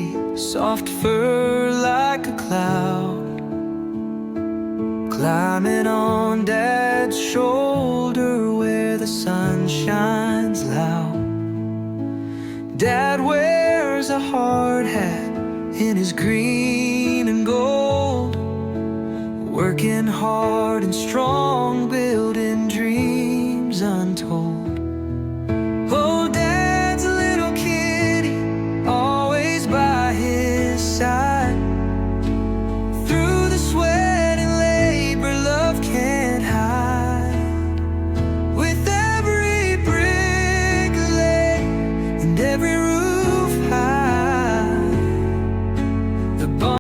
kitty, soft fur like a cloud, climbing on Dad's shoulder where the sun shines loud. Dad wears a hard hat in his green and gold, working hard and strong, building dreams untold. Oh, Dad's a little kitty, always by his side. Through the sweat and labor, love can't hide. With every brick laid and every